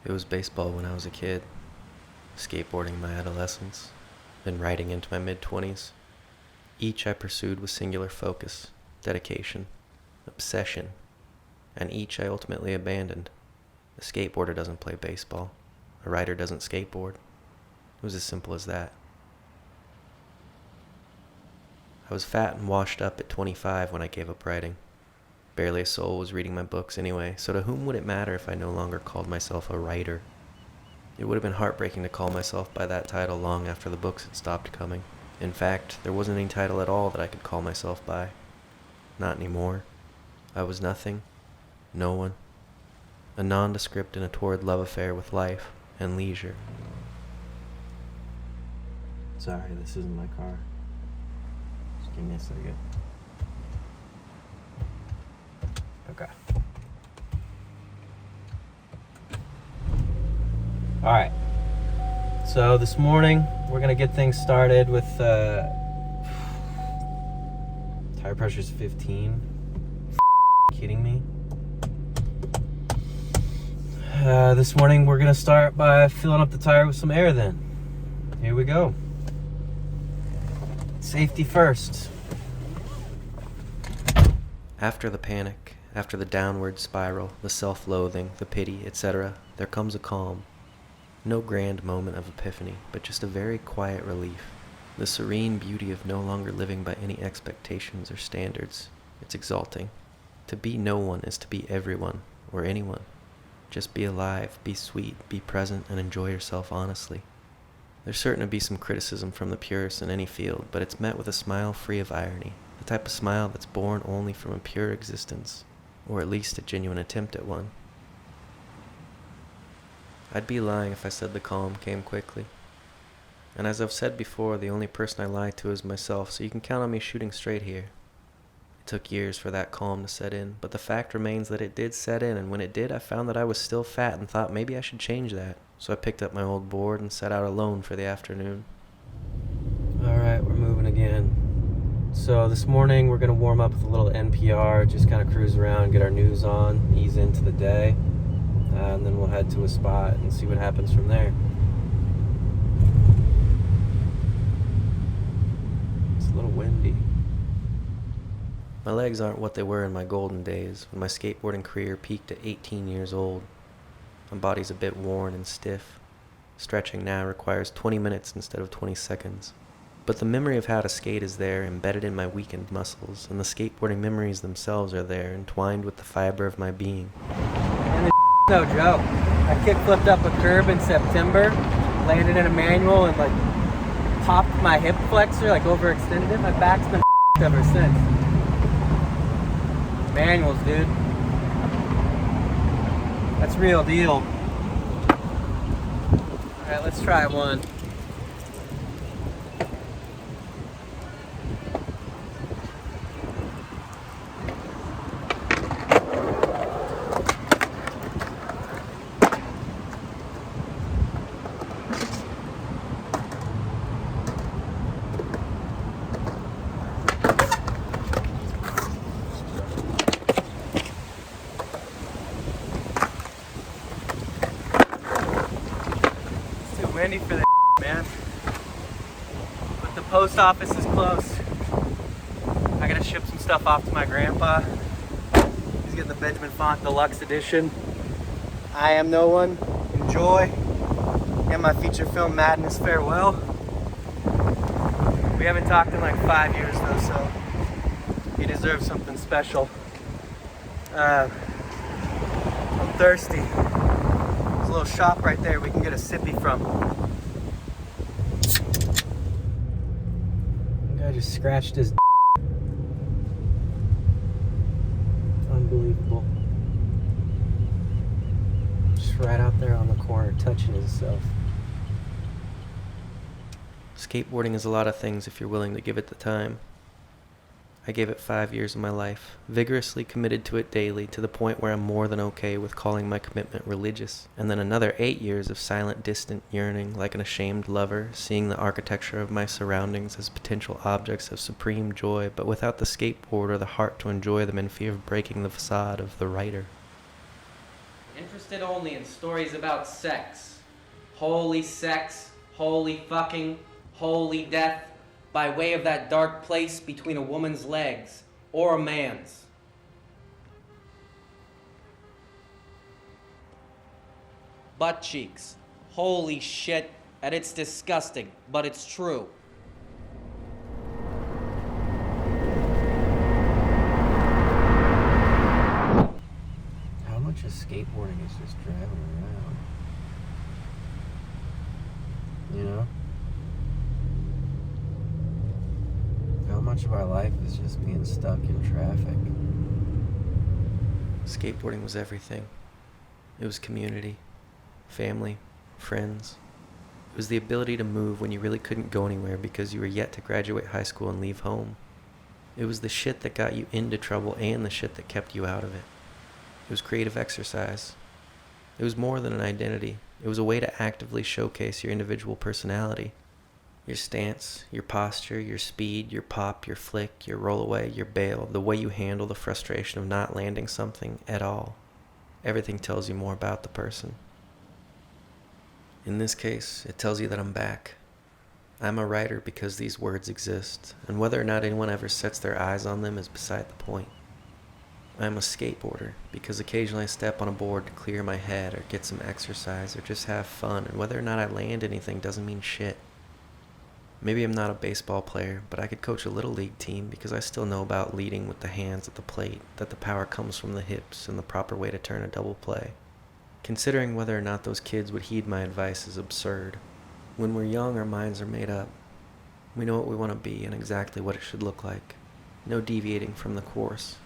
It was baseball when I was a kid, skateboarding in my adolescence, then riding into my mid-20s. Each I pursued with singular focus, dedication, obsession, and each I ultimately abandoned. A skateboarder doesn't play baseball. A rider doesn't skateboard. It was as simple as that. I was fat and washed up at 25 when I gave up writing. Barely a soul was reading my books anyway, so to whom would it matter if I no longer called myself a writer? It would have been heartbreaking to call myself by that title long after the books had stopped coming. In fact, there wasn't any title at all that I could call myself by. Not anymore. I was nothing. No one. A nondescript and a torrid love affair with life and leisure. Sorry, this isn't my car. Just give me a second. Okay. Alright. So this morning, we're going to get things started with tire pressure's 15. Kidding me? This morning, we're going to start by filling up the tire with some air then. Here we go. Safety first. After the panic, after the downward spiral, the self-loathing, the pity, etc., there comes a calm. No grand moment of epiphany, but just a very quiet relief. The serene beauty of no longer living by any expectations or standards. It's exalting. To be no one is to be everyone, or anyone. Just be alive, be sweet, be present, and enjoy yourself honestly. There's certain to be some criticism from the purists in any field, but it's met with a smile free of irony. The type of smile that's born only from a pure existence, or at least a genuine attempt at one. I'd be lying if I said the calm came quickly. And as I've said before, the only person I lie to is myself, so you can count on me shooting straight here. It took years for that calm to set in, but the fact remains that it did set in, and when it did, I found that I was still fat and thought maybe I should change that. So I picked up my old board and set out alone for the afternoon. Alright, we're moving again. So this morning we're going to warm up with a little NPR, just kind of cruise around, get our news on, ease into the day. And then we'll head to a spot and see what happens from there. It's a little windy. My legs aren't what they were in my golden days, when my skateboarding career peaked at 18 years old. My body's a bit worn and stiff. Stretching now requires 20 minutes instead of 20 seconds. But the memory of how to skate is there, embedded in my weakened muscles, and the skateboarding memories themselves are there, entwined with the fiber of my being. No joke. I kick-flipped up a curb in September, landed in a manual and popped my hip flexor, overextended it. My back's been ever since. Manuals, dude. That's real deal. Alright, let's try one. Windy for the man. But the post office is closed. I gotta ship some stuff off to my grandpa. He's getting the Benjamin Font Deluxe Edition. I Am No One. Enjoy. And my feature film Madness Farewell. We haven't talked in 5 years though, so he deserves something special. I'm thirsty. There's a little shop right there we can get a sippy from. I just scratched his unbelievable. Just right out there on the corner touching himself. Skateboarding is a lot of things if you're willing to give it the time. I gave it 5 years of my life, vigorously committed to it daily, to the point where I'm more than okay with calling my commitment religious. And then another 8 years of silent, distant yearning, like an ashamed lover, seeing the architecture of my surroundings as potential objects of supreme joy, but without the skateboard or the heart to enjoy them, in fear of breaking the facade of the writer. Interesting. interested only in stories about sex, holy fucking, holy death, by way of that dark place between a woman's legs or a man's. Butt cheeks, holy shit, and it's disgusting, but it's true. How much of skateboarding is just driving around? You know? How much of our life is just being stuck in traffic? Skateboarding was everything. It was community, family, friends. It was the ability to move when you really couldn't go anywhere because you were yet to graduate high school and leave home. It was the shit that got you into trouble and the shit that kept you out of it. It was creative exercise. It was more than an identity. It was a way to actively showcase your individual personality. Your stance, your posture, your speed, your pop, your flick, your roll away, your bail, the way you handle the frustration of not landing something at all. Everything tells you more about the person. In this case, it tells you that I'm back. I'm a writer because these words exist, and whether or not anyone ever sets their eyes on them is beside the point. I'm a skateboarder because occasionally I step on a board to clear my head or get some exercise or just have fun, and whether or not I land anything doesn't mean shit. Maybe I'm not a baseball player, but I could coach a little league team because I still know about leading with the hands at the plate, that the power comes from the hips and the proper way to turn a double play. Considering whether or not those kids would heed my advice is absurd. When we're young, our minds are made up. We know what we want to be and exactly what it should look like. No deviating from the course.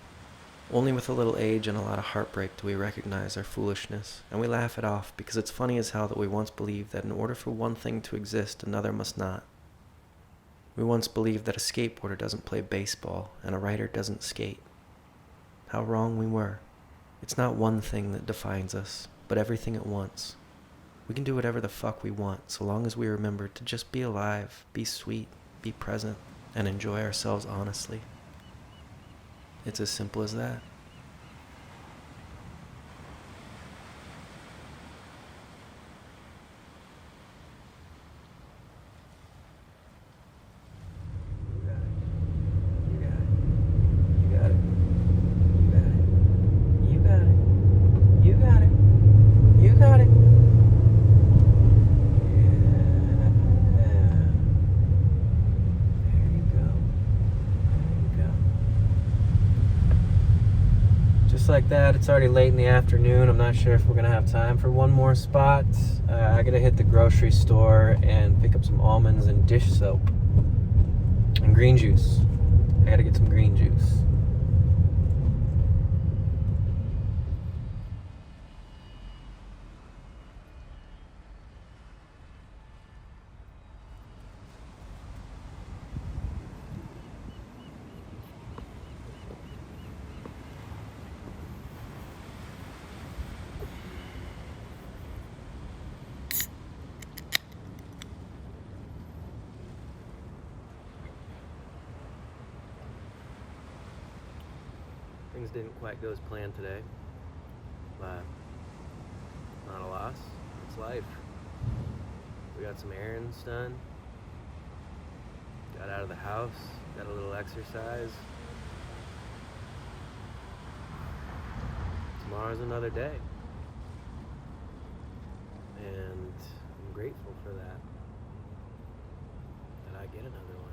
Only with a little age and a lot of heartbreak do we recognize our foolishness, and we laugh it off because it's funny as hell that we once believed that in order for one thing to exist, another must not. We once believed that a skateboarder doesn't play baseball and a writer doesn't skate. How wrong we were. It's not one thing that defines us, but everything at once. We can do whatever the fuck we want, so long as we remember to just be alive, be sweet, be present, and enjoy ourselves honestly. It's as simple as that. Like that, it's already late in the afternoon. I'm not sure if we're gonna have time for one more spot. I gotta hit the grocery store and pick up some almonds and dish soap and green juice. I gotta get some green juice. Things didn't quite go as planned today, but not a loss. It's life. We got some errands done, got out of the house, got a little exercise. Tomorrow's another day, and I'm grateful for that I get another one.